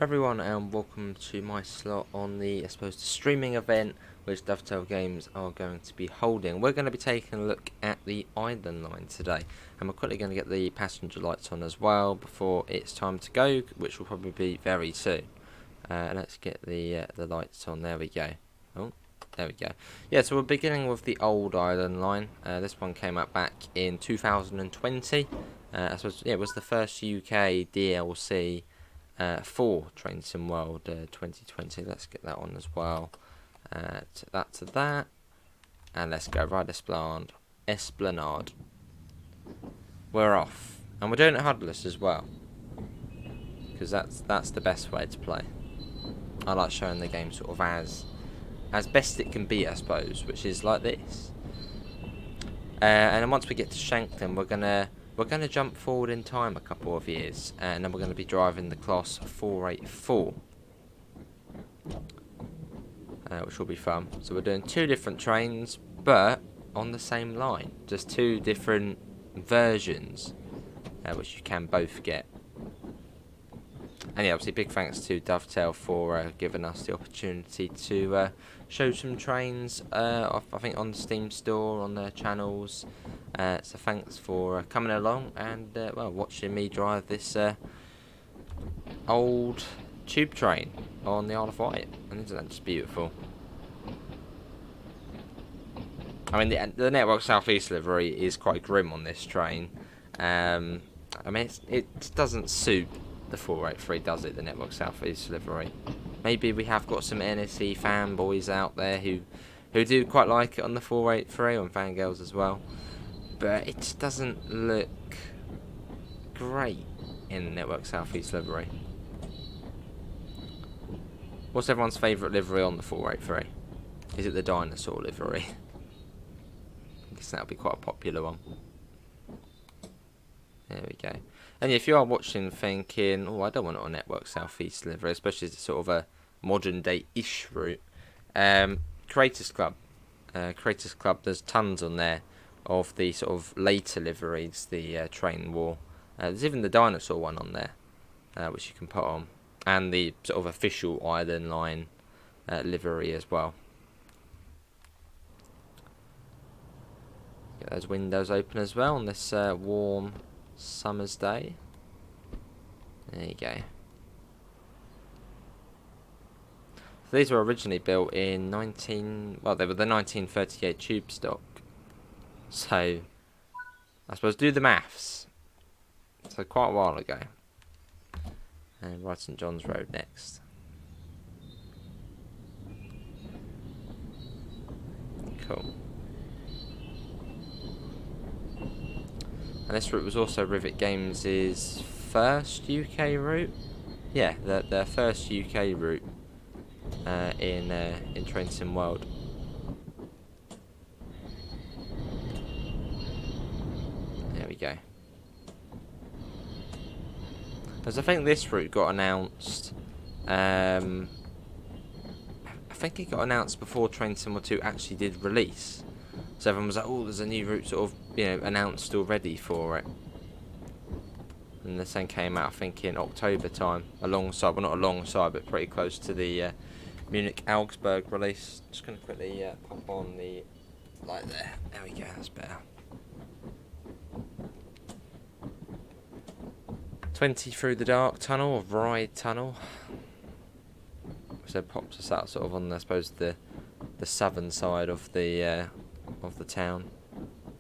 Everyone, and welcome to my slot on the, the streaming event which Dovetail Games are going to be holding. We're going to be taking a look at the island line today, and we're quickly going to get the passenger lights on as well before it's time to go, which will probably be very soon. Let's get the lights on. There we go. Oh, there we go. Yeah, so we're beginning with the old island line. This one came out back in 2020. I suppose, yeah, it was the first UK DLC for Train Sim World 2020. Let's get that on as well. To that, and let's go Ryde Esplanade. We're off, and we're doing it huddless as well, because that's the best way to play. I like showing the game sort of as best it can be, I suppose, which is like this. And then once we get to Shanklin, we're gonna jump forward in time a couple of years, and then we're going to be driving the class 484, which will be fun. So we're doing two different trains, but on the same line, just two different versions, which you can both get. And yeah, obviously big thanks to Dovetail for giving us the opportunity to show some trains, I think on the Steam store, on their channels. So thanks for coming along and well, watching me drive this old tube train on the Isle of Wight. And isn't that just beautiful? I mean, the Network South East livery is quite grim on this train. I mean, it doesn't suit the 483, does it? The Network South East livery. Maybe we have got some NSE fanboys out there who do quite like it on the 483, and fangirls as well. But it just doesn't look great in the Network South East livery. What's everyone's favourite livery on the 483? Is it the dinosaur livery? I guess that'll be quite a popular one. There we go. And if you are watching thinking, oh, I don't want it on Network South East livery, especially as sort of a modern day-ish route, Creators Club. Creators Club, there's tons on there of the sort of later liveries, the train war. There's even the dinosaur one on there, which you can put on, and the sort of official island line livery as well. Get those windows open as well on this warm summer's day. There you go. So these were originally built in they were the 1938 tube stock. So I suppose do the maths. So quite a while ago. And Ryde St John's Road next. Cool. And this route was also Rivet Games' first UK route. Yeah, their first UK route in Train Sim World. There we go. Because I think this route got announced. I think it got announced before Train Sim World 2 actually did release. So everyone was like, oh, there's a new route sort of, announced already for it. And this thing came out, I think, in October time, alongside, well, not alongside, but pretty close to the Munich-Augsburg release. Just going to quickly pop on the light there. There we go, that's better. 20 through the dark tunnel, or Ryde tunnel. So it pops us out sort of on, I suppose, the southern side of the town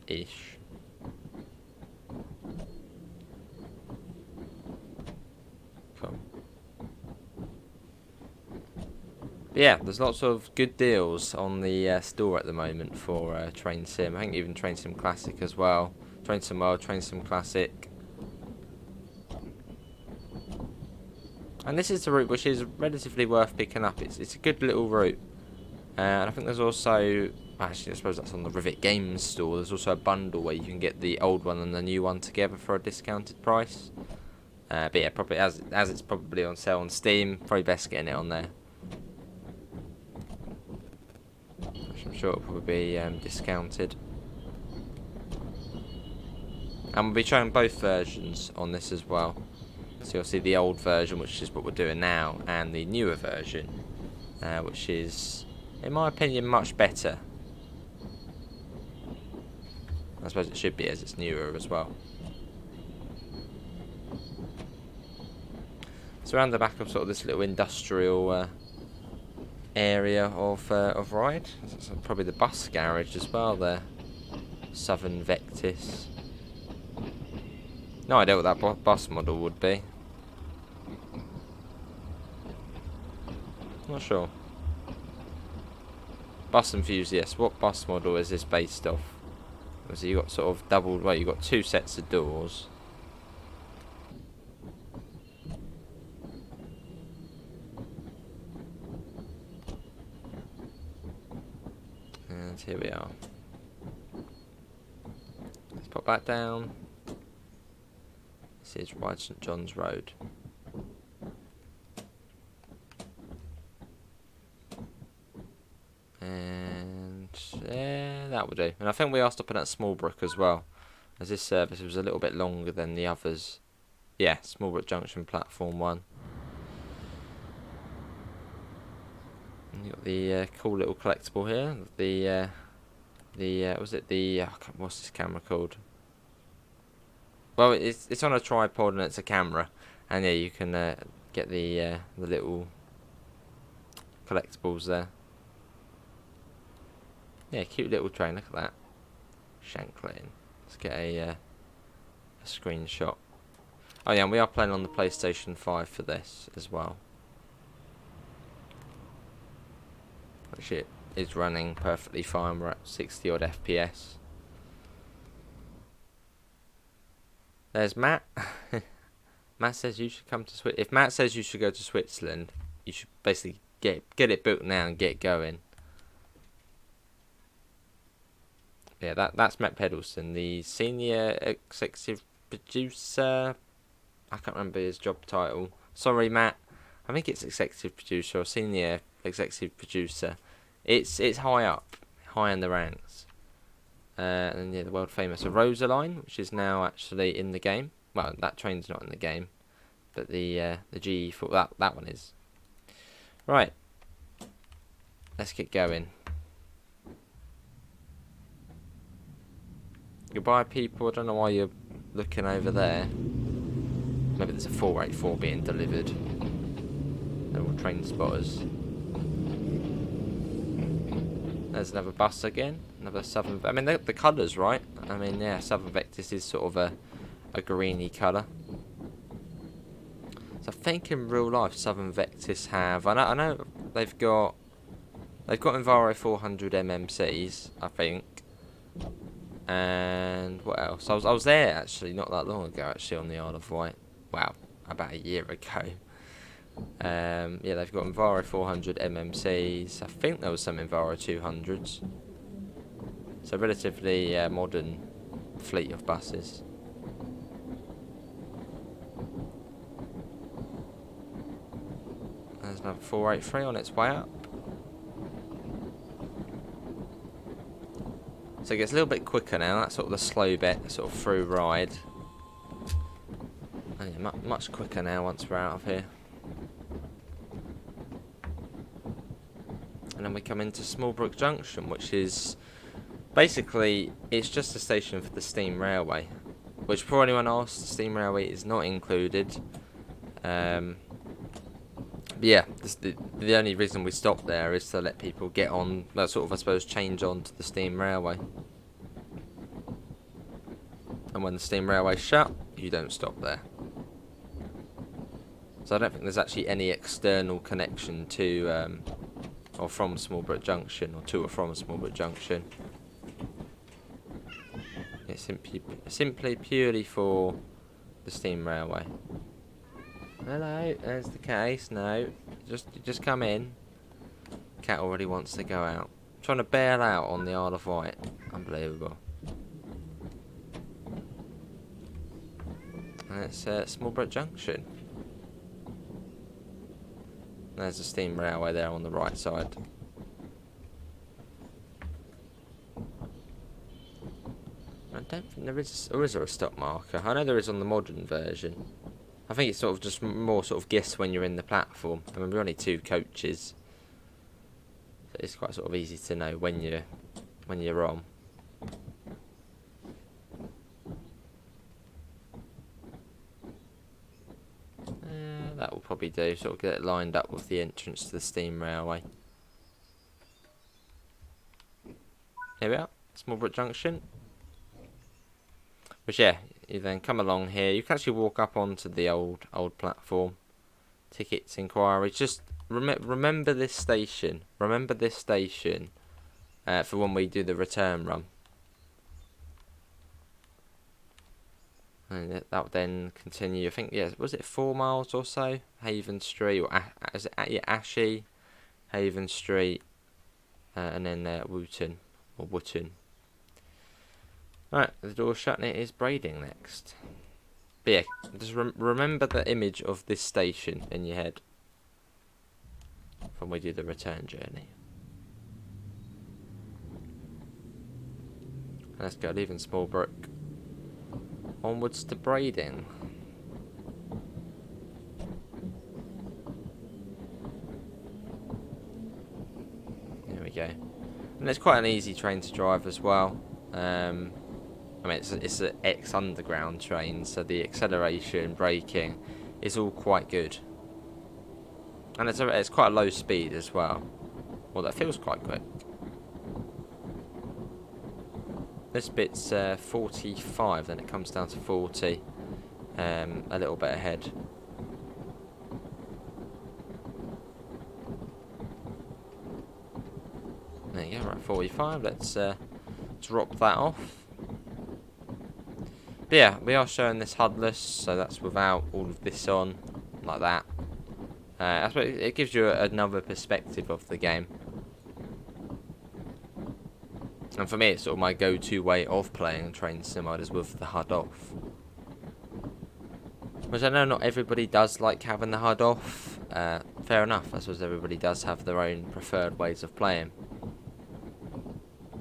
ish. Cool. But yeah, there's lots of good deals on the store at the moment for Train Sim. I think even Train Sim Classic as well. Train Sim World, Train Sim Classic. And this is the route which is relatively worth picking up. It's a good little route. And I think there's also, actually I suppose that's on the Rivet Games store, there's also a bundle where you can get the old one and the new one together for a discounted price. But yeah, probably as it's probably on sale on Steam, probably best getting it on there. Which I'm sure it'll probably be discounted. And we'll be showing both versions on this as well. So you'll see the old version, which is what we're doing now, and the newer version, which is, in my opinion, much better. I suppose it should be, as it's newer as well. So around the back of sort of this little industrial area of Ryde, so probably the bus garage as well there. Southern Vectis. No idea what that bus model would be. Not sure. Bus enthusiast. What bus model is this based off? So you got sort of double. Well, you got two sets of doors. And here we are. Let's pop that down. This is Ryde St John's Road. And yeah, that will do. And I think we are stopping at Smallbrook as well, as this service was a little bit longer than the others. Yeah, Smallbrook Junction Platform 1. And you got the cool little collectible here. Was it the what's this camera called? Well, it's on a tripod and it's a camera, and yeah, you can get the little collectibles there. Yeah, cute little train. Look at that, Shanklin. Let's get a screenshot. Oh yeah, and we are playing on the PlayStation 5 for this as well, which it is running perfectly fine. We're at 60 odd FPS. There's Matt. Matt says you should come to Switzerland. If Matt says you should go to Switzerland, you should basically get it booked now and get going. Yeah, that's Matt Peddleston, the senior executive producer. I can't remember his job title. Sorry, Matt. I think it's executive producer or senior executive producer. It's high up, high in the ranks. And yeah, the world famous Rosaline, which is now actually in the game. Well, that train's not in the game, but the GE4 that one is. Right. Let's get going. Goodbye, people. I don't know why you're looking over there. Maybe there's a 484 being delivered. They're all train spotters. There's another bus again. Another Southern. I mean, the colours, right? I mean, yeah, Southern Vectis is sort of a greeny colour. So I think in real life, Southern Vectis have. I know they've got Enviro 400 MMCs, I think. And what else? I was there actually not that long ago, actually, on the Isle of Wight. Wow, about a year ago. Yeah, they've got Enviro 400 MMCs. I think there was some Enviro 200s. So relatively modern fleet of buses. There's another 483 on its way up. So it gets a little bit quicker now. That's sort of the slow bit, sort of through Ryde. Oh yeah, much quicker now once we're out of here. And then we come into Smallbrook Junction, which is basically, it's just a station for the steam railway. Which, for anyone else, the steam railway is not included. But yeah, the only reason we stop there is to let people get on, well, sort of, I suppose, change on to the steam railway. And when the steam railway's shut, you don't stop there. So I don't think there's actually any external connection to, or from Smallbrook Junction, or to or from Smallbrook Junction. It's simply purely for the steam railway. Hello, there's the case. No, just come in. Cat already wants to go out. Trying to bail out on the Isle of Wight. Unbelievable. And it's Smallbrook Junction. There's the steam railway there on the right side. I don't think there is. Or is there a stop marker? I know there is on the modern version. I think it's sort of just more sort of guess when you're in the platform. I mean, we're only 2 coaches, so it's quite sort of easy to know when you're on. That will probably do. Sort of get it lined up with the entrance to the steam railway. Here we are, Smallbrook Junction. Which, yeah, you then come along here. You can actually walk up onto the old platform. Tickets, inquiries. Just remember this station. Remember this station for when we do the return run. And that would then continue. I think, yeah, was it 4 miles or so? Haven Street, or is it Ashy, Haven Street, and then Wootton or Wootton. Right, the door's shut and it is braiding next. But yeah, just remember the image of this station in your head when we do the return journey. And let's go, leaving Smallbrook. Onwards to braiding. There we go. And it's quite an easy train to drive as well. I mean, it's an ex-underground train, so the acceleration, braking is all quite good. And it's quite a low speed as well. Well, that feels quite quick. This bit's 45, then it comes down to 40, a little bit ahead. There you go, we're at 45, let's drop that off. But yeah, we are showing this HUDless, so that's without all of this on, like that. It gives you another perspective of the game. And for me, it's sort of my go-to way of playing train simulators with the HUD off. Which I know not everybody does like having the HUD off. Fair enough, I suppose everybody does have their own preferred ways of playing.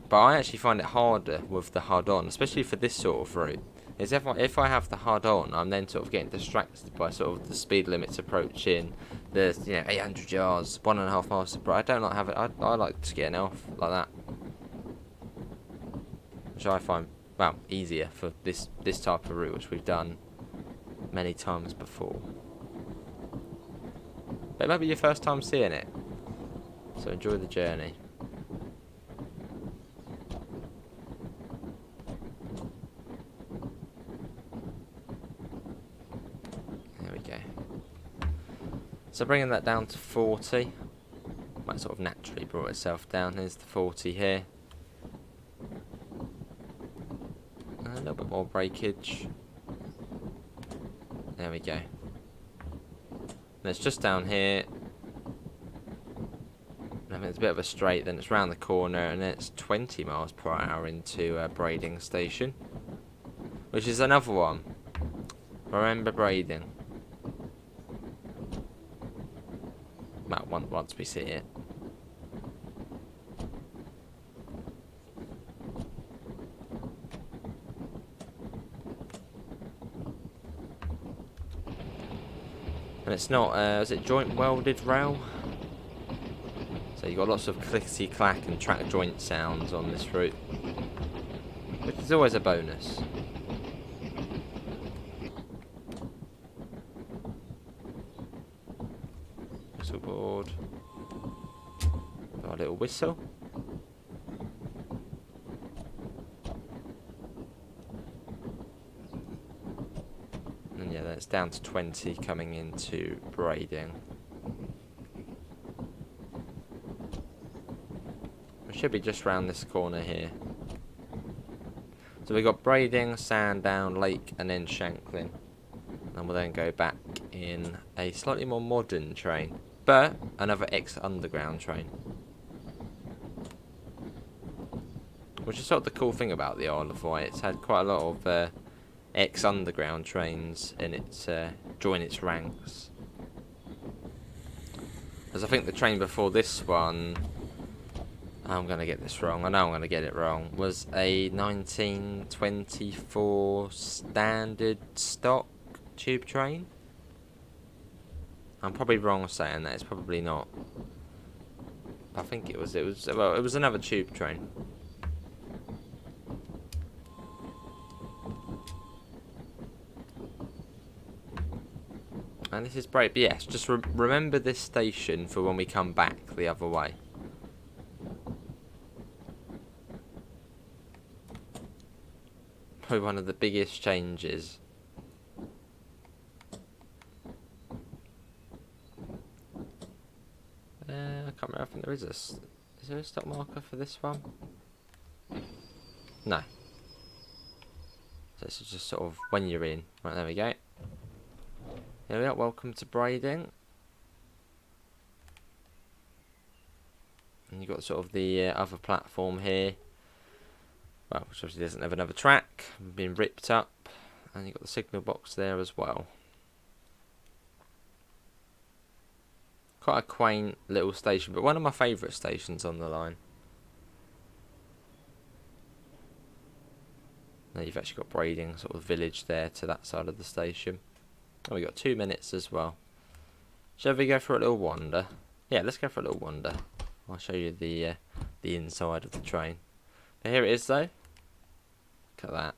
But I actually find it harder with the HUD on, especially for this sort of route. Is if I have the HUD on, I'm then sort of getting distracted by sort of the speed limits approaching, the 800 yards, 1.5 miles per hour. I don't like having it. I like just getting it off like that, which I find, well, easier for this type of route, which we've done many times before. But it might be your first time seeing it, so enjoy the journey. There we go. So bringing that down to 40, might sort of naturally brought itself down. Here's the 40 here. A little bit more breakage. There we go. And it's just down here. I mean, it's a bit of a straight, then it's round the corner, and then it's 20 miles per hour into braiding station. Which is another one. Remember braiding. Well, once we see it. And it's not, is it joint welded rail? So you've got lots of clickety clack and track joint sounds on this route, which is always a bonus. Whistle board. Got a little whistle. And yeah, that's down to 20 coming into braiding. We should be just round this corner here. So we've got braiding, Sandown, Lake, and then Shanklin. And we'll then go back in a slightly more modern train, but another ex-underground train. Which is sort of the cool thing about the Isle of Wight. It's had quite a lot of ex-underground trains in its join its ranks. As I think the train before this one, I'm going to get this wrong, I know I'm going to get it wrong, was a 1924 standard stock tube train. I'm probably wrong saying that. It's probably not. I think it was. Well, it was another tube train. And this is great. But yes, just remember this station for when we come back the other way. Probably one of the biggest changes. I can't remember. I think there is is there a stop marker for this one? No. So this is just sort of when you're in. Right, there we go. Here we are. Welcome to Brading. And you've got sort of the other platform here. Well, which obviously doesn't have another track. Being ripped up. And you've got the signal box there as well. Quite a quaint little station, but one of my favourite stations on the line. Now you've actually got Brading sort of village there to that side of the station. Oh, we got 2 minutes as well. Shall we go for a little wander? Yeah, let's go for a little wander. I'll show you the inside of the train. But here it is though. Look at that.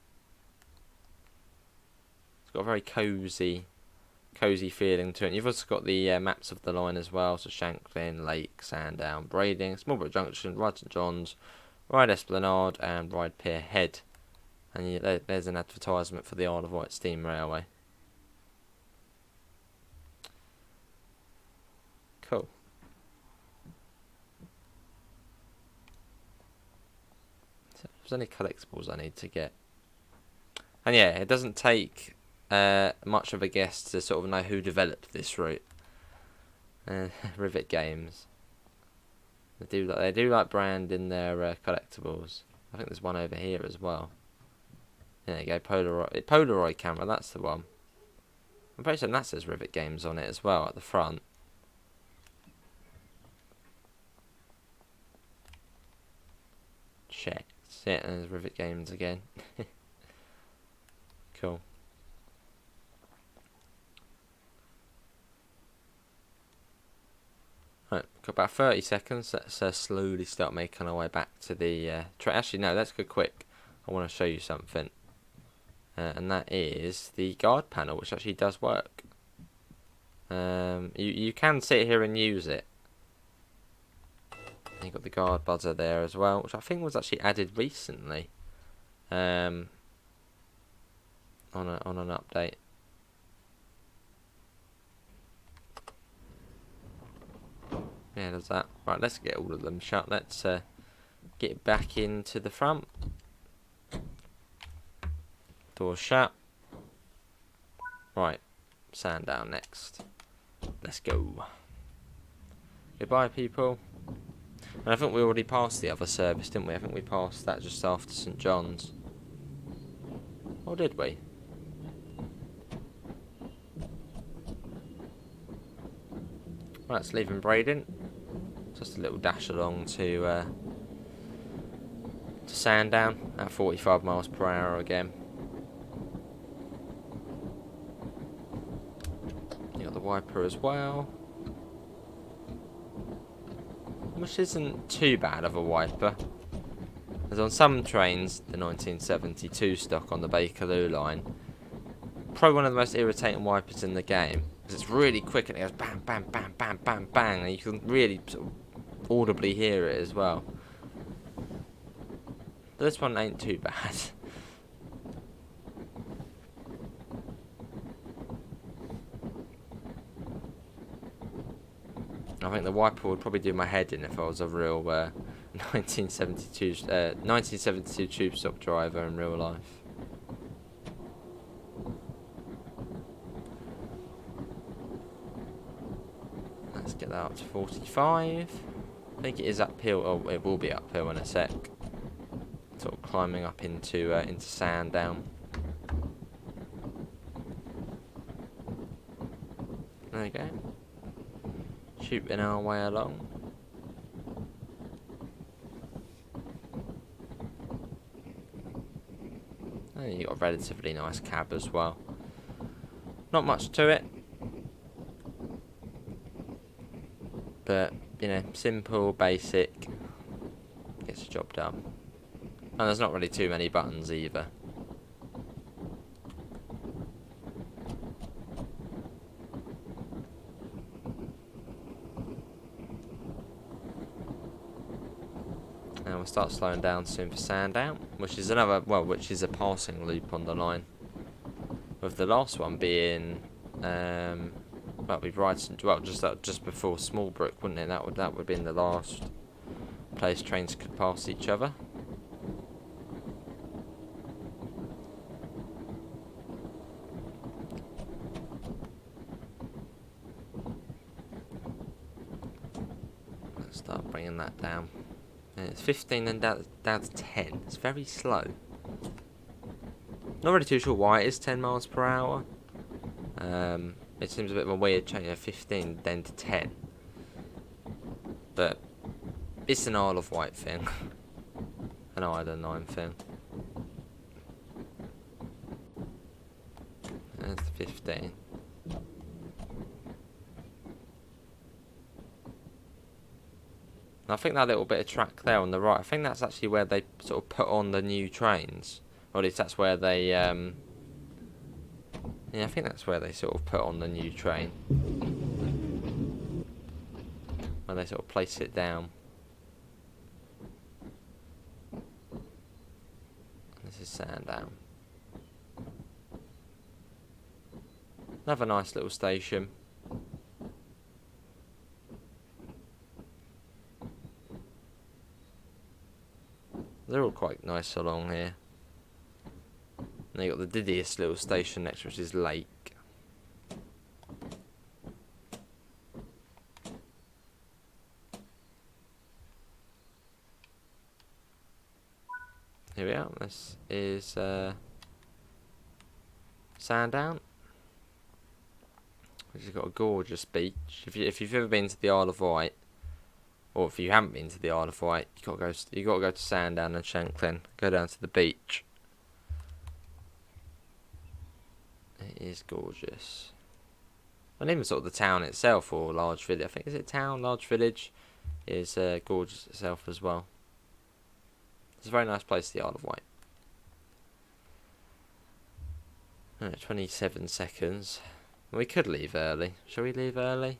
It's got a very cosy feeling to it. And you've also got the maps of the line as well. So Shanklin, Lake, Sandown, Brading, Smallbrook Junction, Ryde St John's, Ryde Esplanade, and Ryde Pier Head. And there's an advertisement for the Isle of Wight Steam Railway. Cool. So if there's any collectibles I need to get. And yeah, it doesn't take much of a guess to sort of know who developed this route. Rivet Games. They do like branding their collectibles. I think there's one over here as well. There you go, Polaroid camera. That's the one. I'm pretty certain that says Rivet Games on it as well at the front. Check. Yeah, and there's Rivet Games again. Cool. Right, got about 30 seconds. Let's slowly start making our way back to the train. Actually, no, let's go quick. I want to show you something. And that is the guard panel, which actually does work. You can sit here and use it. And you've got the guard buzzer there as well, which I think was actually added recently. On an update. Yeah, there's that. Right, let's get all of them shut. Let's get back into the front. Door shut. Right, Sandown next. Let's go. Goodbye, people. And I think we already passed the other service, didn't we? I think we passed that just after St John's. Or did we? Right, let's leave in Brading. Just a little dash along to Sandown at 45 miles per hour again. You got the wiper as well, which isn't too bad of a wiper. As on some trains, the 1972 stock on the Bakerloo line, probably one of the most irritating wipers in the game. Because it's really quick and it goes bam, bam, bam, bam, bam, bang, and you can really sort of audibly hear it as well. But this one ain't too bad. I think the wiper would probably do my head in if I was a real 1972 tube stock driver in real life. Let's get that up to 45. I think it is uphill. Oh, it will be uphill in a sec. Sort of climbing up into Sandown. There you go. Shooting our way along. And you got a relatively nice cab as well. Not much to it. But, you know, simple, basic, gets the job done. And there's not really too many buttons either. And we'll start slowing down soon for Sandown, which is another, well, which is a passing loop on the line. With the last one being, well, we've Ryde, well, just before Smallbrook, wouldn't it? That would have been the last place trains could pass each other. Let's start bringing that down. And it's 15 and down to 10. It's very slow. Not really too sure why it is 10 miles per hour. It seems a bit of a weird change, 15 then to 10. But it's an Isle of Wight thing. An Island Line thing. That's 15. And I think that little bit of track there on the right, I think that's actually where they sort of put on the new trains. Or at least that's where they, yeah, I think that's where they sort of put on the new train. Where they sort of place it down. This is Sandown. Another nice little station. They're all quite nice along here. And you got the diddiest little station next, which is Lake. Here we are. This is Sandown, which has got a gorgeous beach. If you've ever been to the Isle of Wight, or if you haven't been to the Isle of Wight, you got to go to Sandown and Shanklin. Go down to the beach. It is gorgeous. And even sort of the town itself, or large village. I think, is it town, large village, is gorgeous itself as well. It's a very nice place, the Isle of Wight. 27 seconds. We could leave early. Shall we leave early?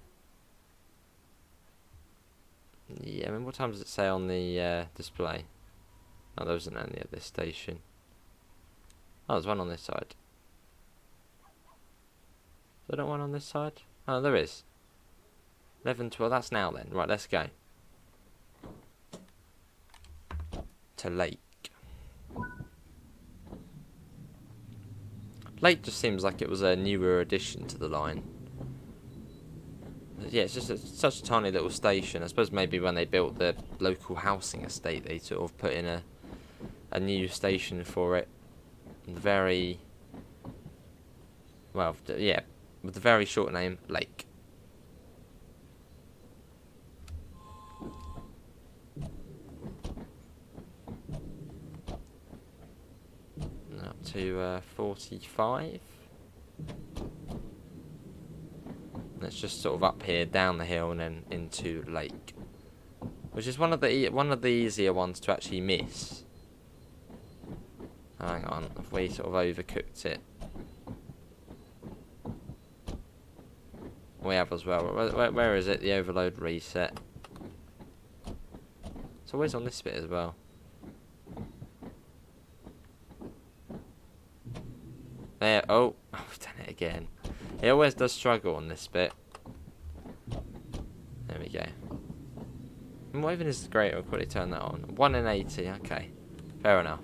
Yeah, I mean, what time does it say on the display? Oh, there isn't any at this station. Oh, there's one on this side. Is there not one on this side? Oh, there is. 11, 12, that's now then. Right, let's go. To Lake. Lake just seems like it was a newer addition to the line. Yeah, it's just such a tiny little station. I suppose maybe when they built the local housing estate, they sort of put in a new station for it. Very, well, yeah, with the very short name, Lake. And up to 45. And it's just sort of up here, down the hill, and then into Lake, which is one of the easier ones to actually miss. Hang on, have we sort of overcooked it? We have as well. Where is it? The overload reset. It's always on this bit as well. There. Oh, I've done it again. It always does struggle on this bit. There we go. And what even is great? I'll quickly turn that on. 1 in 80. Okay, fair enough.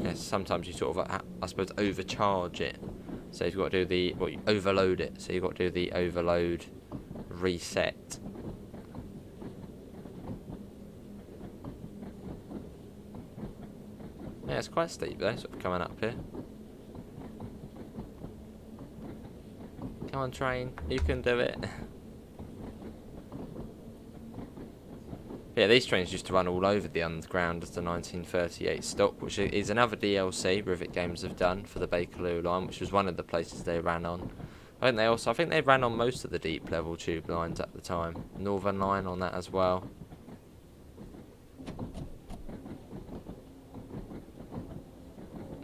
Yes, sometimes you sort of, I suppose, overcharge it. So you've got to do the, well, you overload it. So you've got to do the overload reset. Yeah, it's quite steep though, sort of coming up here. Come on, train, you can do it. Yeah, these trains used to run all over the underground as the 1938 stop, which is another DLC Rivet Games have done for the Bakerloo line, which was one of the places they ran on. I think they ran on most of the deep level tube lines at the time. Northern Line on that as well.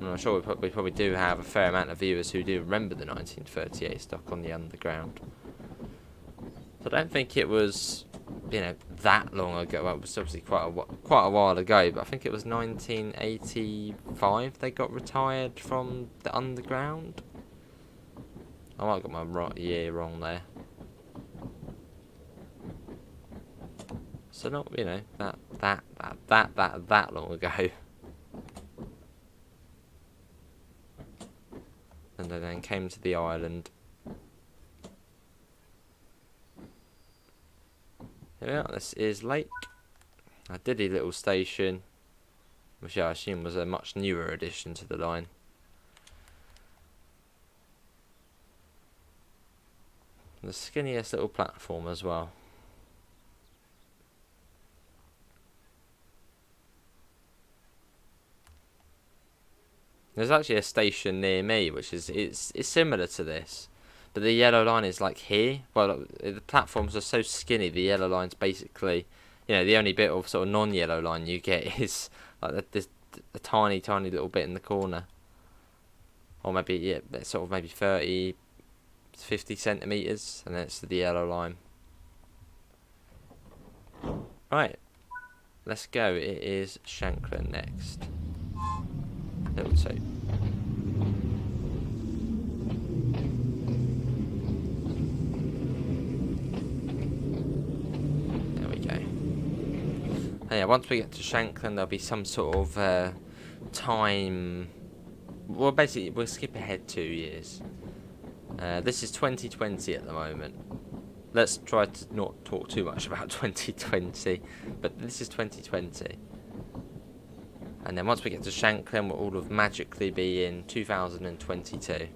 I'm sure we probably do have a fair amount of viewers who do remember the 1938 stock on the Underground. So I don't think it was, you know, that long ago. Well, it was obviously quite a while ago, but I think it was 1985 they got retired from the Underground. I might have got my year wrong there. So not, you know, that long ago. And they then came to the island. Here we are, this is Lake. A diddy little station, which I assume was a much newer addition to the line. The skinniest little platform as well. There's actually a station near me, which is it's similar to this, but the yellow line is like here. Well, the platforms are so skinny. The yellow line's basically, you know, the only bit of sort of non-yellow line you get is like this a tiny little bit in the corner, or maybe, yeah, sort of maybe 30, 50 centimeters, and then it's the yellow line. Right, let's go. It is Shanklin next. Little 2. There we go. And yeah, once we get to Shanklin, there'll be some sort of time. Well, basically, we'll skip ahead 2 years. This is 2020 at the moment. Let's try to not talk too much about 2020, but this is 2020. And then once we get to Shanklin, we'll all have magically be in 2022.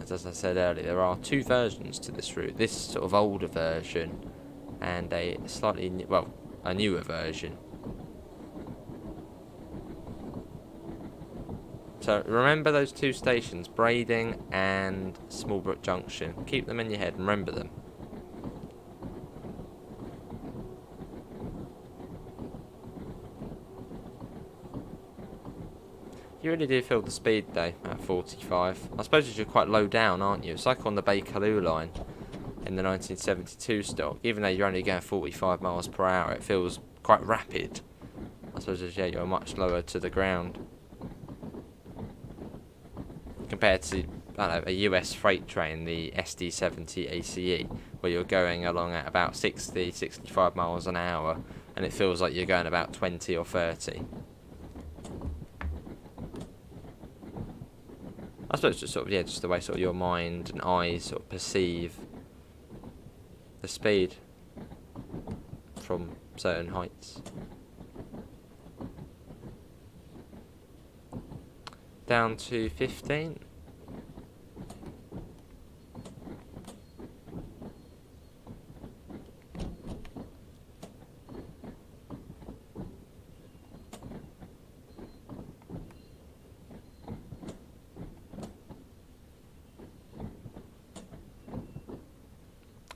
As I said earlier, there are 2 versions to this route. This sort of older version and a slightly, a newer version. So remember those 2 stations, Brading and Smallbrook Junction. Keep them in your head, remember them. You really do feel the speed though at 45. I suppose you're quite low down, aren't you? It's like on the Bakerloo line in the 1972 stock. Even though you're only going 45 miles per hour, it feels quite rapid. I suppose, yeah, you're much lower to the ground compared to, I don't know, a US freight train, the SD70 ACE, where you're going along at about 60, 65 miles an hour, and it feels like you're going about 20 or 30. I suppose just sort of, yeah, just the way sort of your mind and eyes sort of perceive the speed from certain heights. Down to 15.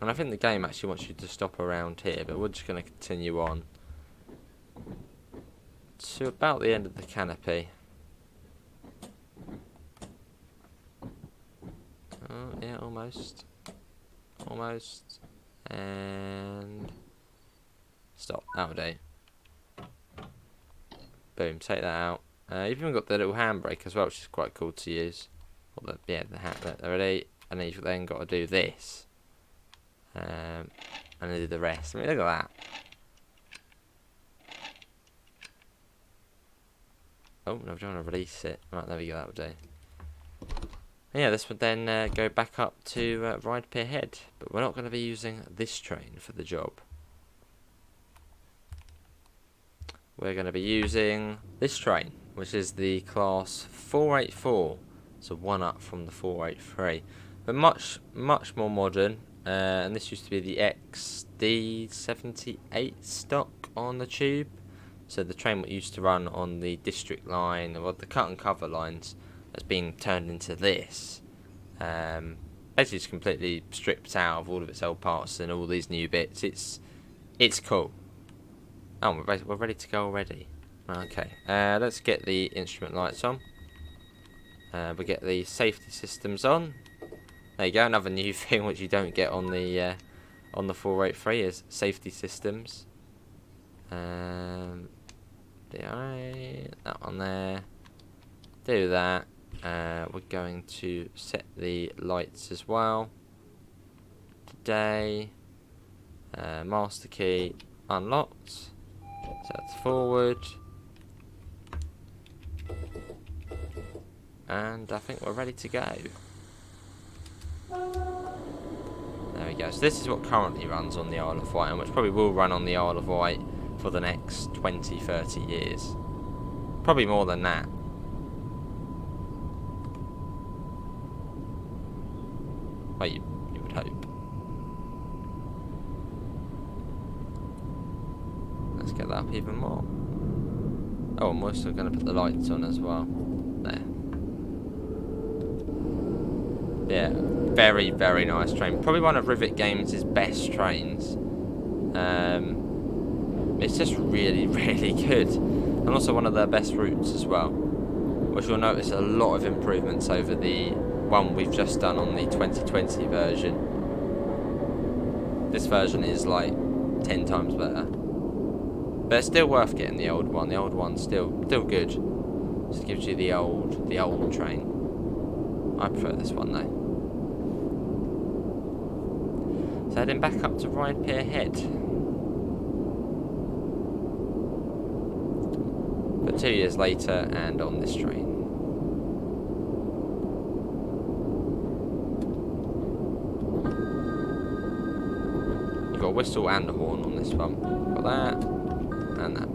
And I think the game actually wants you to stop around here, but we're just going to continue on to about the end of the canopy. Oh, yeah, almost. Almost. And stop. That'll do. Boom, take that out. You've even got the little handbrake as well, which is quite cool to use. Or the ready. And then you've then got to do this. And then do the rest. I mean, look at that. Oh, no, I'm trying to release it. Right, there we go, that would do. Yeah, this would then go back up to Ryde Pier Head. But we're not going to be using this train for the job. We're going to be using this train, which is the class 484. So 1 up from the 483. But much more modern. And this used to be the XD78 stock on the tube. So the train that used to run on the district line, or the cut and cover lines, that's been turned into this. Basically just completely stripped out of all of its old parts and all these new bits. It's cool. Oh, we're ready to go already. Okay, let's get the instrument lights on. We get the safety systems on. There you go, another new thing which you don't get on the 483 is safety systems. That one there. Do that. We're going to set the lights as well. Today, master key unlocked. So that's forward. And I think we're ready to go. There we go. So this is what currently runs on the Isle of Wight, and which probably will run on the Isle of Wight for the next 20, 30 years. Probably more than that. Well, you would hope. Let's get that up even more. Oh, and we're still going to put the lights on as well. There. Yeah, very, very nice train. Probably one of Rivet Games' best trains. It's just really, really good. And also one of their best routes as well. Which you'll notice a lot of improvements over the one we've just done on the 2020 version. This version is like 10 times better. But it's still worth getting the old one. The old one's still good. Just gives you the old train. I prefer this one though. So heading back up to Ryde Pier Head. But 2 years later and on this train. You've got a whistle and a horn on this one. Got that and that.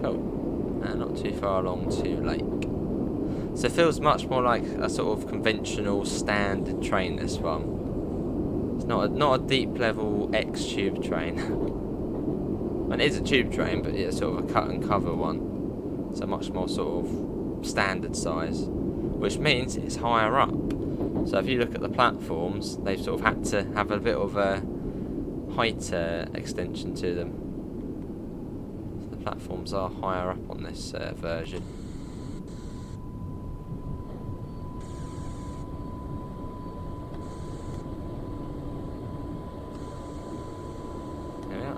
Cool. And not too far along to Lake. So it feels much more like a sort of conventional standard train, this one. It's not a deep level X tube train. And it is a tube train, but it's sort of a cut and cover one. So much more sort of standard size. Which means it's higher up. So if you look at the platforms, they've sort of had to have a bit of a height extension to them. So the platforms are higher up on this version.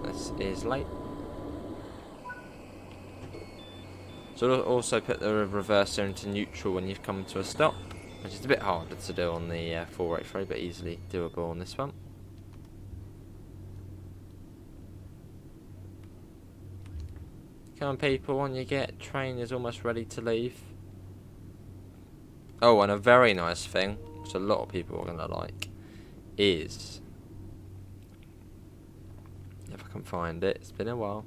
This is late. So we'll also put the reverser into neutral when you've come to a stop, which is a bit harder to do on the 483, but easily doable on this one. Come on people, on you get. Train is almost ready to leave. Oh, and a very nice thing, which a lot of people are going to like, is... if I can find it, it's been a while.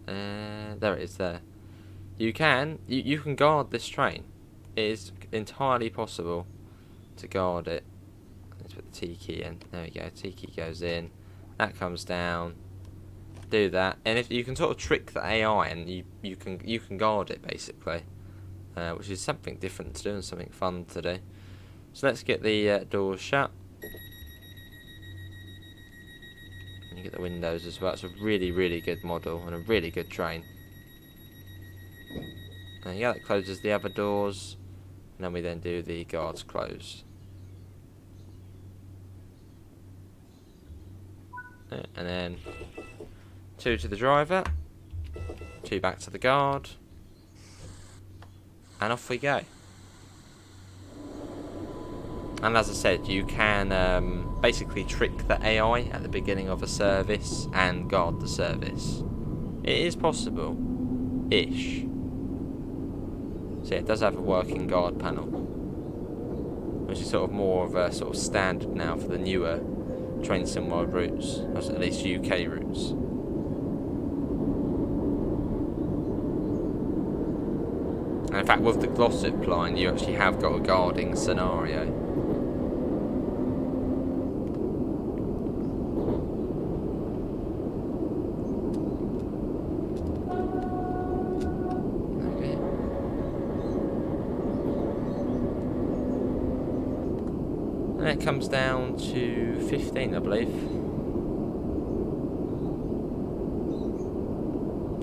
There it is there. You can guard this train. It is entirely possible to guard it. Let's put the T key in. There we go. T key goes in. That comes down. Do that, and if you can sort of trick the AI, and you can guard it basically, which is something different to do and something fun to do. So let's get the doors shut. And you get the windows as well. It's a really, really good model and a really good train. Yeah, that closes the other doors, and then we then do the guards close. And then 2 to the driver, 2 back to the guard, and off we go. And as I said, you can basically trick the AI at the beginning of a service and guard the service. It is possible-ish. So yeah, it does have a working guard panel, which is sort of more of a sort of standard now for the newer train sim world routes, or at least UK routes. And in fact, with the Glossip line, you actually have got a guarding scenario. And it comes down to 15, I believe.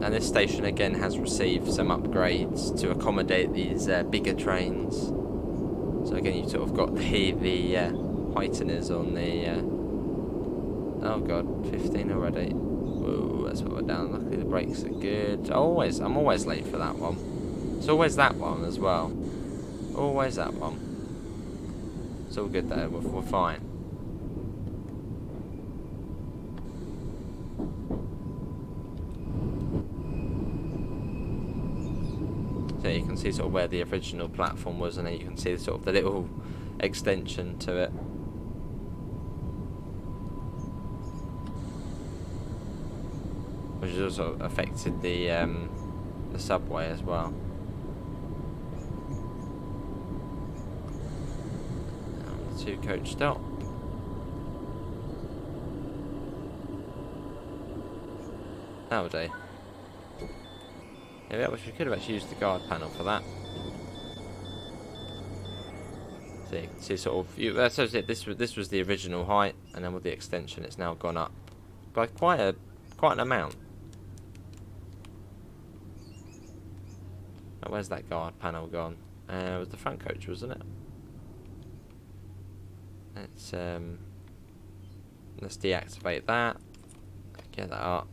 And this station again has received some upgrades to accommodate these bigger trains. So again, you sort of got the heighteners on the. Oh god, 15 already. Whoa, that's what we're down. Luckily the brakes are good. I'm always late for that one. It's always that one as well. Always that one. It's all good though. We're fine. So you can see sort of where the original platform was, and then you can see sort of the little extension to it. Which has also affected the subway as well. And the 2-coach stop. That'll do. Yeah, we could have actually used the guard panel for that. So you can see sort of that's it. This was the original height, and then with the extension, it's now gone up by quite an amount. Oh, where's that guard panel gone? It was the front coach, wasn't it? Let's deactivate that. Get that up.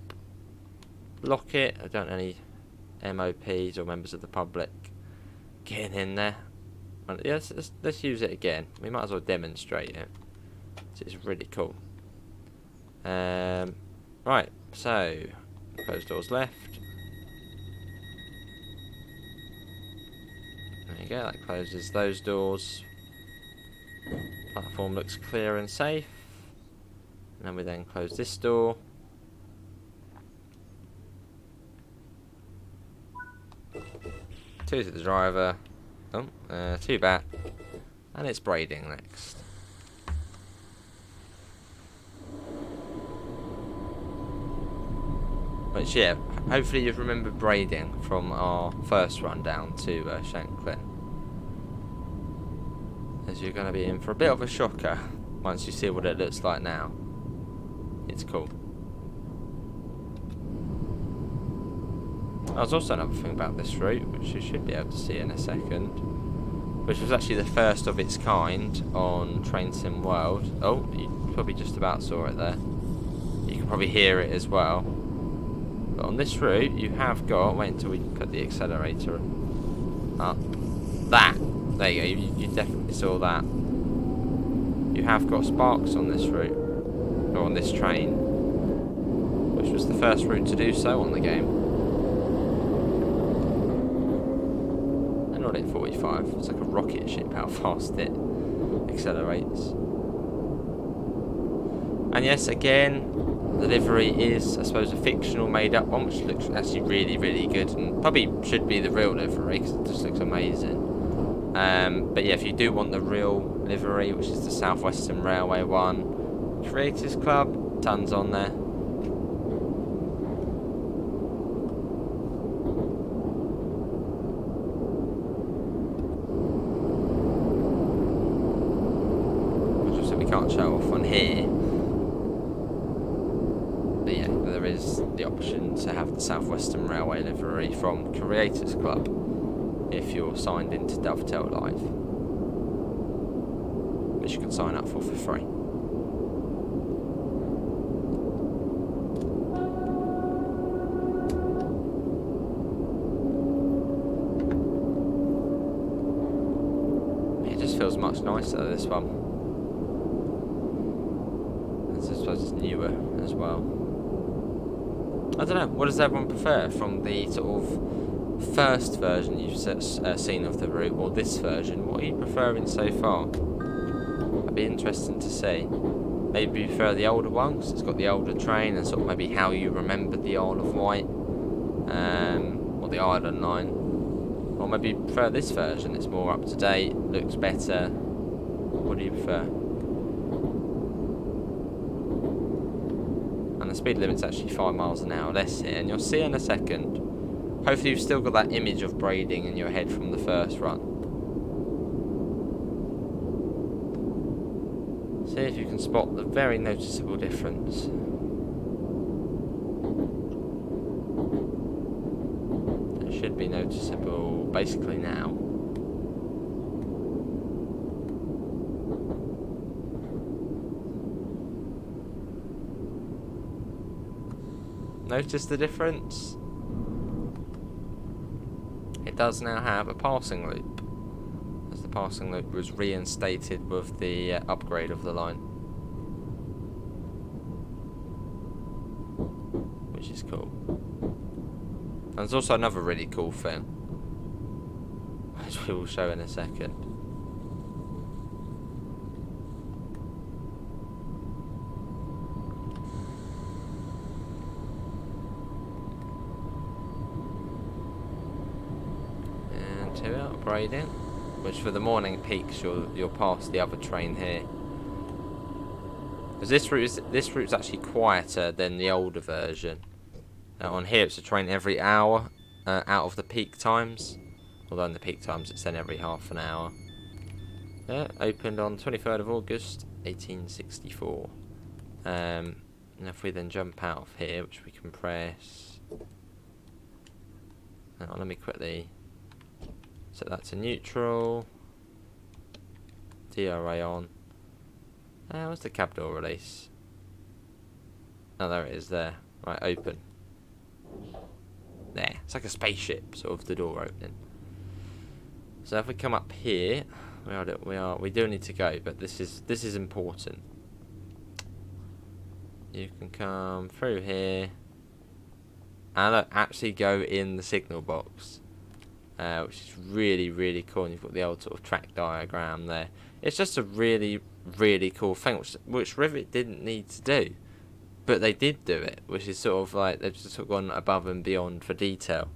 Lock it. I don't want any MOPs or members of the public getting in there. Yeah, let's use it again. We might as well demonstrate it. It's really cool. Right, so close doors left. There you go, that closes those doors. Platform looks clear and safe. And then we then close this door. Two to the driver. Oh, 2 back. And it's braiding next. Which, yeah, hopefully you've remembered braiding from our first run down to Shanklin. As you're going to be in for a bit of a shocker once you see what it looks like now. It's cool. There's also another thing about this route, which you should be able to see in a second, which was actually the first of its kind on Train Sim World. Oh, you probably just about saw it there. You can probably hear it as well. But on this route, you have got, wait until we put the accelerator up. That! There you go, you definitely saw that. You have got sparks on this route, or on this train, which was the first route to do so on the game. And not at 45, it's like a rocket ship how fast it accelerates. And yes, again, the livery is, I suppose, a fictional made-up one, which looks actually really, really good, and probably should be the real livery, because it just looks amazing. But yeah, if you do want the real livery, which is the South Western Railway one, Creators Club, tons on there. Which also we can't show off on here. But yeah, there is the option to have the South Western Railway livery from Creators Club if you're signed into Dovetail Live, which you can sign up for free. It just feels much nicer, this one. I suppose it's newer as well. I don't know, what does everyone prefer from the sort of first version you've seen of the route, or this version? What are you preferring so far? That'd be interesting to see. Maybe you prefer the older one because it's got the older train and sort of maybe how you remember the Isle of Wight, or the Island Line, or maybe you prefer this version. It's more up to date, looks better. What do you prefer? And the speed limit's actually 5 miles an hour less here, and you'll see in a second. Hopefully you've still got that image of braiding in your head from the first run. See if you can spot the very noticeable difference. It should be noticeable basically now. Notice the difference? It does now have a passing loop, as the passing loop was reinstated with the upgrade of the line, which is cool. And there's also another really cool thing, which we will show in a second. Upgrading, which for the morning peaks you'll pass the other train here. Because this route's actually quieter than the older version. On here it's a train every hour out of the peak times. Although in the peak times it's then every half an hour. Opened on 23rd of August 1864. And if we then jump out of here, which we can press. Hang on, let me quickly set that to neutral. DRA on. What's the cab door release? Oh, there it is there. Right, open. There. It's like a spaceship, sort of, the door opening. So if we come up here, we do need to go, but this is important. You can come through here and actually go in the signal box. Which is really, really cool. And you've got the old sort of track diagram there. It's just a really, really cool thing, which Rivet didn't need to do, but they did do it, which is sort of like they've just sort of gone above and beyond for detail,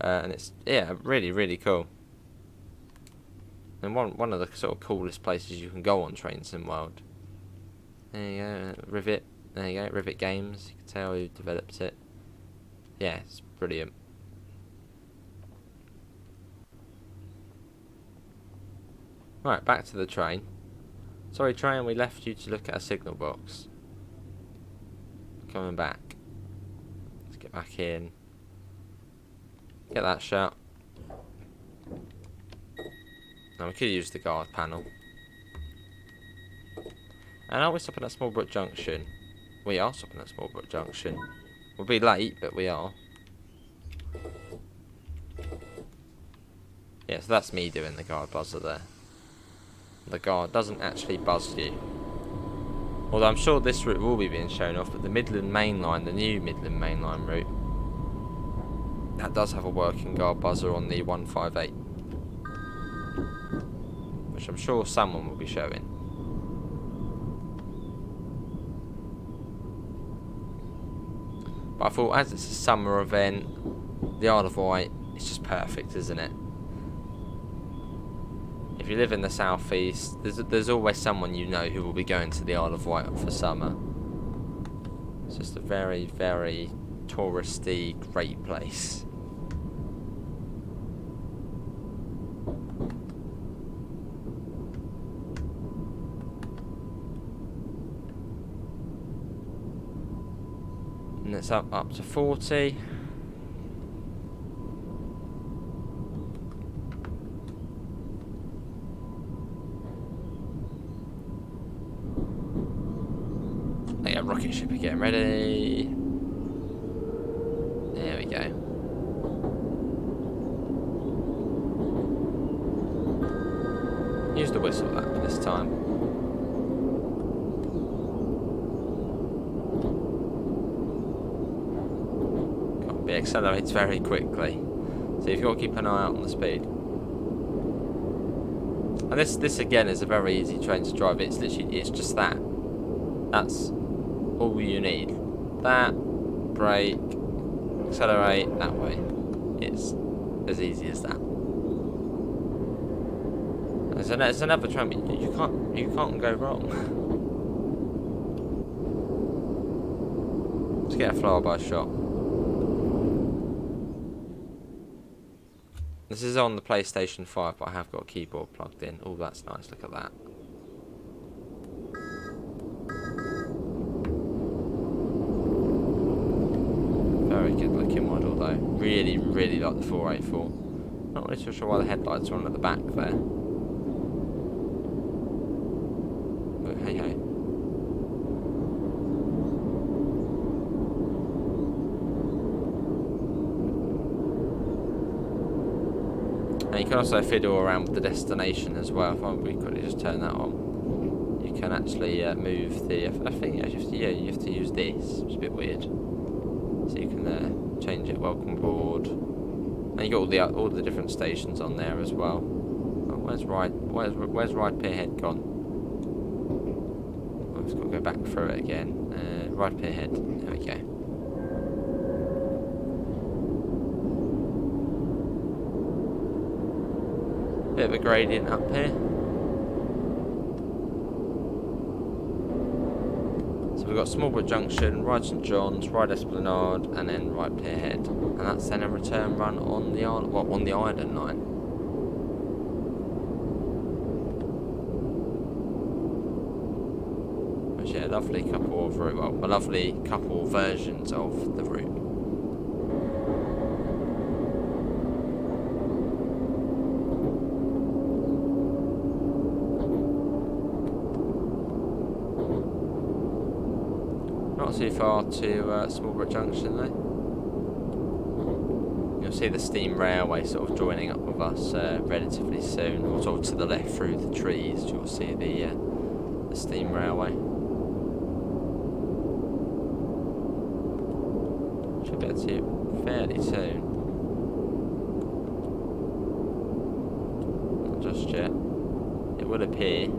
and it's really, really cool. And one of the sort of coolest places you can go on Train Sim World. There you go, Rivet. There you go, Rivet Games. You can tell who developed it. Yeah, it's brilliant. Right, back to the train. Sorry, train, we left you to look at a signal box. Coming back. Let's get back in. Get that shut. Now we could use the guard panel. And are we stopping at Smallbrook Junction? We are stopping at Smallbrook Junction. We'll be late, but we are. Yeah, so that's me doing the guard buzzer there. The guard doesn't actually buzz you. Although I'm sure this route will be being shown off, but the Midland Main Line, the new Midland Main Line route, that does have a working guard buzzer on the 158. Which I'm sure someone will be showing. But I thought, as it's a summer event, the Isle of Wight, it's just perfect, isn't it? If you live in the southeast, there's always someone you know who will be going to the Isle of Wight for summer. It's just a very, very touristy, great place. And it's up to 40. Yeah, rocket ship again, ready. There we go. Use the whistle that this time. Can't be accelerates very quickly. So you've got to keep an eye out on the speed. And this again is a very easy train to drive. It's just that. That's all you need. That, brake, accelerate that way. It's as easy as that. There's another train, but you can't go wrong. Let's get a flyby shot. This is on the PlayStation 5, but I have got a keyboard plugged in. Oh, that's nice. Look at that. really like the 484. Not really too sure why the headlights are on at the back there. But hey hey. And you can also fiddle around with the destination as well. If we quickly just turn that on, you can actually move the. I think you have to use this. It's a bit weird. So you can change it. Welcome aboard. And you got all the different stations on there as well. Oh, where's Ryde? Where's Ryde Pierhead gone? I've just got to go back through it again. Ryde Pierhead. There we go. Bit of a gradient up here. So we've got Smallbrook Junction, Ryde St John's, Ryde Esplanade, and then Ryde Pierhead. And that's then a return run on the Island line. Which, yeah, a lovely couple versions of the route. Not too far to Smallbrook Junction though. You'll see the steam railway sort of joining up with us relatively soon, or sort of to the left through the trees. You'll see the steam railway. Should be able to see it fairly soon. Not just yet. It would appear.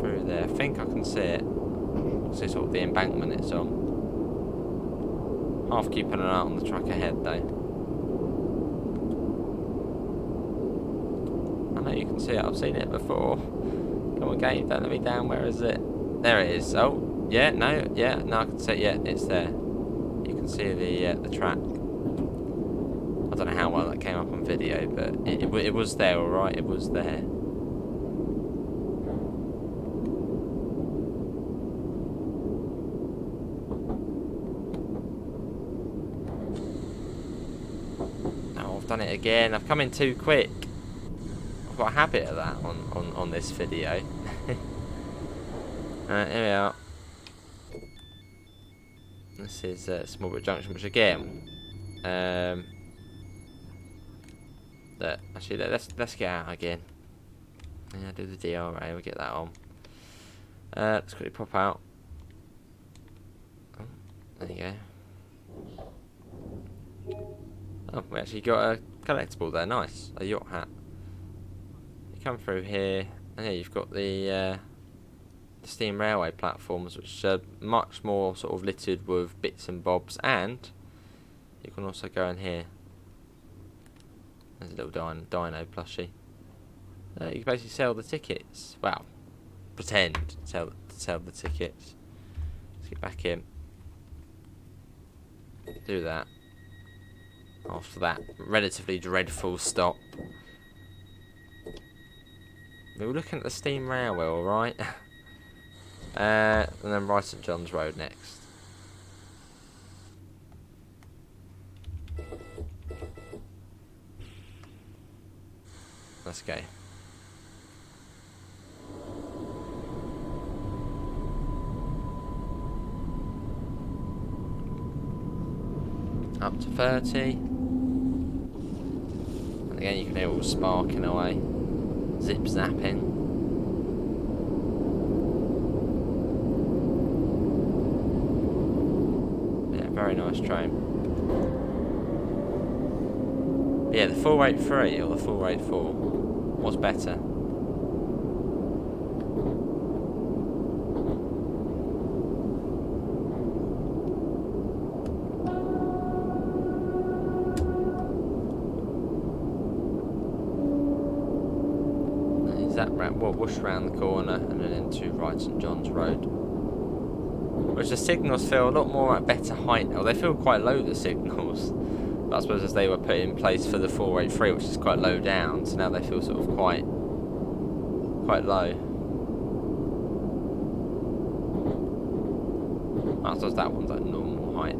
Through there, I think I can see it. See sort of the embankment it's on. Half keeping an eye on the track ahead though. I know you can see it. I've seen it before. Come on, game, don't let me down. Where is it? There it is. Oh, yeah, no, I can see it. Yeah, it's there. You can see the track. I don't know how well that came up on video, but it was there, all right. It was there. Done it again. I've come in too quick. I've got a habit of that on this video. Here we are. This is Smallbrook Junction, which again, actually let's get out again. Yeah, do the DRA. We'll get that on. Let's quickly pop out. Oh, there you go. Oh, we actually got a collectible there. Nice, a yacht hat. You come through here, and here you've got the steam railway platforms, which are much more sort of littered with bits and bobs. And you can also go in here. There's a little dino plushie. You can basically sell the tickets. Well, pretend to sell the tickets. Let's get back in. Do that. After that relatively dreadful stop. We were looking at the steam railway, alright? And then Ryde St John's Road next. Let's go. Up to 30. And again you can hear it all sparking away. Zip zapping. Yeah, very nice train. But yeah, the 483 or the 484 was better. We'll whoosh round the corner and then into Ryde St John's Road, which the signals feel a lot more at better height now. They feel quite low, the signals, but I suppose as they were put in place for the 483, which is quite low down, so now they feel sort of quite low. I suppose that one's like normal. height.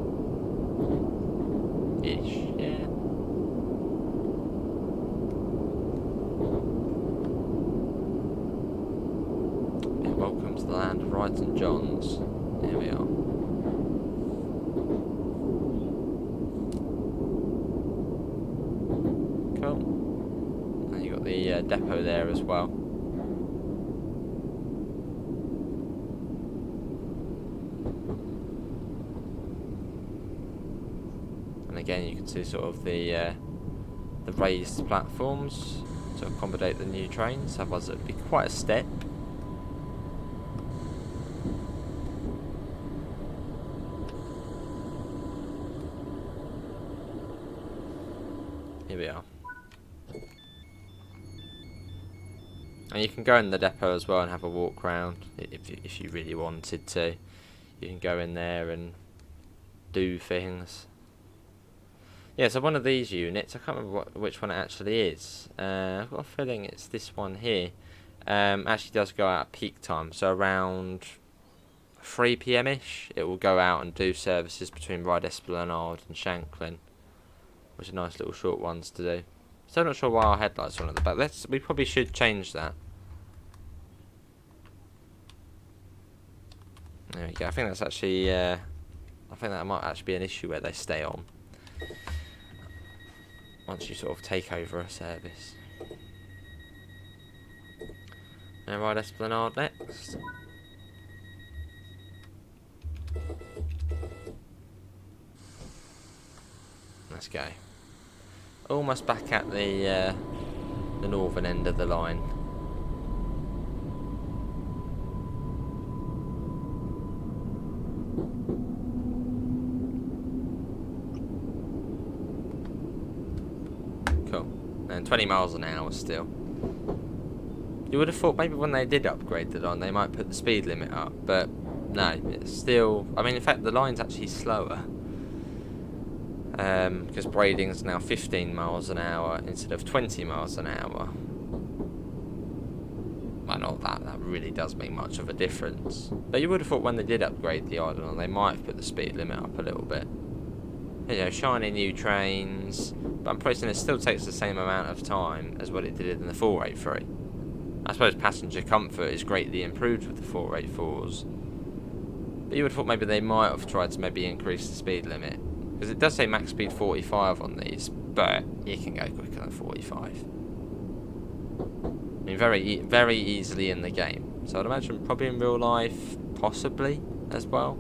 Ish, yeah. Welcome to the land of Ryde and Johns. Here we are. Cool. And you got the depot there as well. And again, you can see sort of the raised platforms to accommodate the new trains. Otherwise, it would be quite a step. Here we are. And you can go in the depot as well and have a walk around if you really wanted to. You can go in there and do things. Yeah, so one of these units, I can't remember which one it actually is. I've got a feeling it's this one here. Actually does go out at peak time, so around 3 PM-ish it will go out and do services between Ryde Esplanade and Shanklin, which are nice little short ones to do. Still not sure why our headlights are on at the back. We probably should change that. There we go. I think that's actually I think that might actually be an issue where they stay on once you sort of take over a service. Now Ryde Esplanade next. Let's go. Almost back at the northern end of the line. Cool. And 20 miles an hour still. You would have thought maybe when they did upgrade the line they might put the speed limit up, but no, it's still... I mean, in fact, the line's actually slower. Because Brading's now 15 miles an hour instead of 20 miles an hour. Well, not that really does make much of a difference. But you would have thought when they did upgrade the island, they might have put the speed limit up a little bit. You know, shiny new trains, but I'm pretty certain it still takes the same amount of time as what it did in the 483. I suppose passenger comfort is greatly improved with the 484s. But you would have thought maybe they might have tried to maybe increase the speed limit. Because it does say max speed 45 on these, but you can go quicker than 45. I mean, very easily in the game. So I'd imagine probably in real life, possibly as well.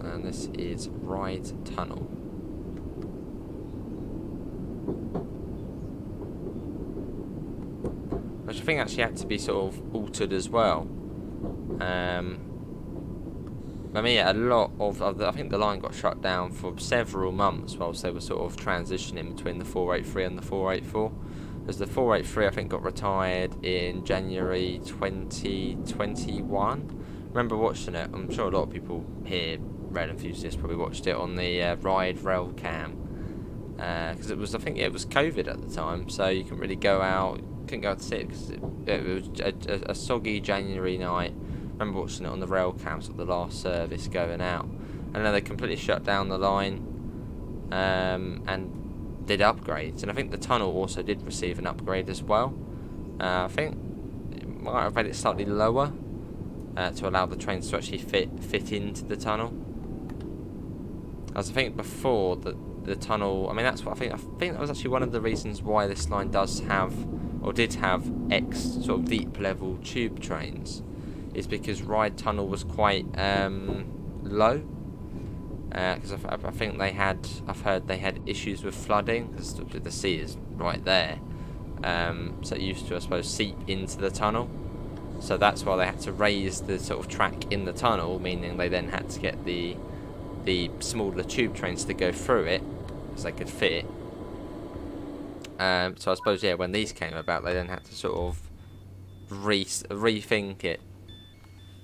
And this is Ryde Tunnel. Which I think actually had to be sort of altered as well. I mean, yeah, a lot of I think the line got shut down for several months whilst they were sort of transitioning between the 483 and the 484. As the 483, I think, got retired in January 2021. Remember watching it? I'm sure a lot of people here, rail enthusiasts, probably watched it on the Ryde rail cam. Because it was, I think, it was COVID at the time, so you couldn't really go out. Couldn't go out to see it because it was a soggy January night. I remember watching it on the rail cams at the last service going out, and then they completely shut down the line and did upgrades. And I think the tunnel also did receive an upgrade as well. I think it might have made it slightly lower to allow the trains to actually fit into the tunnel. As I think before the tunnel, I mean, that's what I think that was actually one of the reasons why this line does have, or did have, X sort of deep level tube trains, is because Ryde Tunnel was quite low. Because I think I've heard they had issues with flooding because the sea is right there. So it used to, I suppose, seep into the tunnel. So that's why they had to raise the sort of track in the tunnel, meaning they then had to get the smaller tube trains to go through it so they could fit it. So I suppose, yeah, when these came about, they then had to sort of rethink it.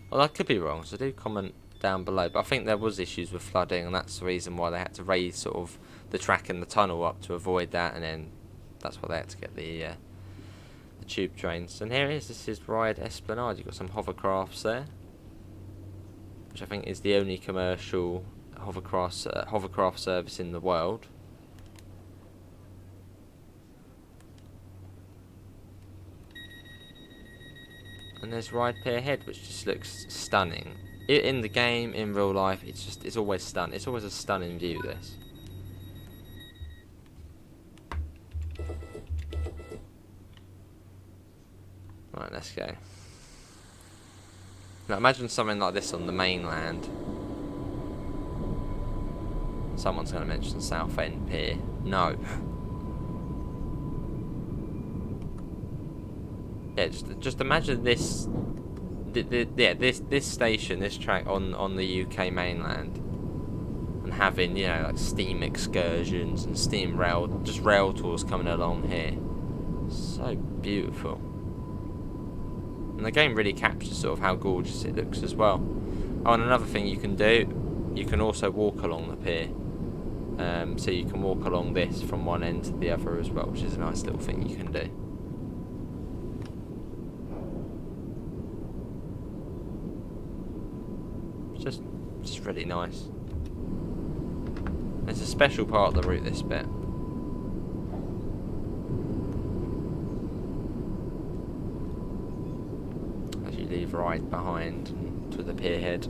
Well, I could be wrong, so do comment down below. But I think there was issues with flooding, and that's the reason why they had to raise sort of the track and the tunnel up to avoid that, and then that's why they had to get the tube trains. And here it is. This is Ryde Esplanade. You've got some hovercrafts there, which I think is the only commercial hovercraft service in the world. And there's Ryde Pier Head, which just looks stunning. In the game, in real life, it's always stunning. It's always a stunning view, this. Right, let's go. Now imagine something like this on the mainland. Someone's going to mention Southend Pier. No. Yeah, just imagine this. This station, this track on the UK mainland, and having, you know, like steam excursions and steam rail tours coming along here. So beautiful. And the game really captures sort of how gorgeous it looks as well. Oh, and another thing you can do, you can also walk along the pier. So you can walk along this from one end to the other as well, which is a nice little thing you can do. Just really nice. It's a special part of the route, this bit. As you leave Ryde behind to the pier head.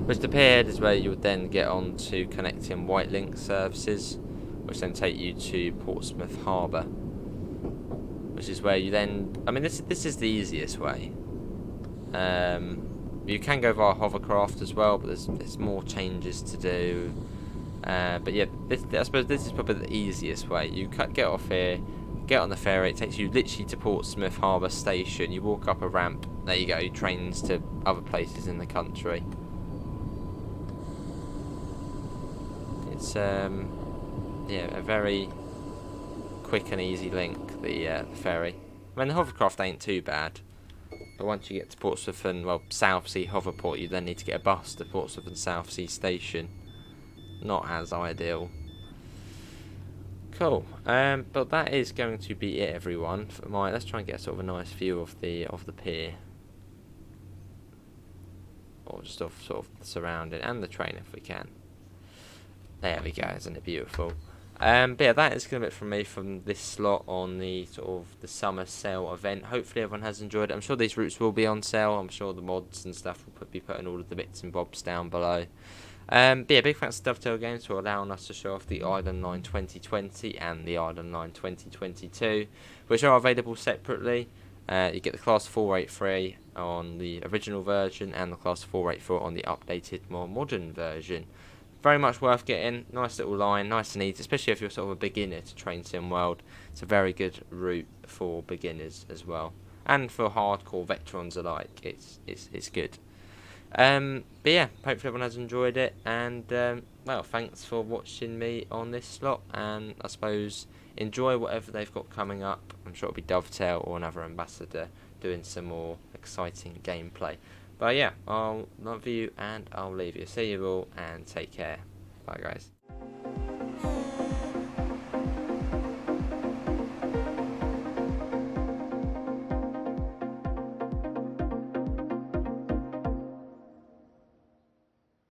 Which the pier head is where you would then get on to connecting White Link services, which then take you to Portsmouth Harbour. Which is where you then, I mean, this is the easiest way. You can go via hovercraft as well, but there's more changes to do. But yeah, I suppose this is probably the easiest way. You get off here, get on the ferry. It takes you literally to Portsmouth Harbour Station. You walk up a ramp. There you go. Trains to other places in the country. It's yeah, a very quick and easy link. The ferry. I mean, the hovercraft ain't too bad. But once you get to Portsmouth and, well, Southsea Hoverport, you then need to get a bus to Portsmouth and Southsea Station. Not as ideal. Cool. But that is going to be it, everyone. For let's try and get sort of a nice view of the pier, or just off sort of the surrounding and the train if we can. There we go. Isn't it beautiful? But yeah, that is going to be it from me from this slot on the sort of the summer sale event. Hopefully everyone has enjoyed it. I'm sure these routes will be on sale. I'm sure the mods and stuff will be putting all of the bits and bobs down below. But yeah, big thanks to Dovetail Games for allowing us to show off the Island Line 2020 and the Island Line 2022, which are available separately. You get the Class 483 on the original version and the Class 484 on the updated, more modern version. Very much worth getting. Nice little line, nice and easy, especially if you're sort of a beginner to Train Sim World. It's a very good route for beginners as well, and for hardcore veterans alike. It's good. But yeah, hopefully everyone has enjoyed it, and well, thanks for watching me on this slot, and I suppose enjoy whatever they've got coming up. I'm sure it'll be Dovetail or another ambassador doing some more exciting gameplay. But yeah, I'll love you and I'll leave you. See you all and take care. Bye guys.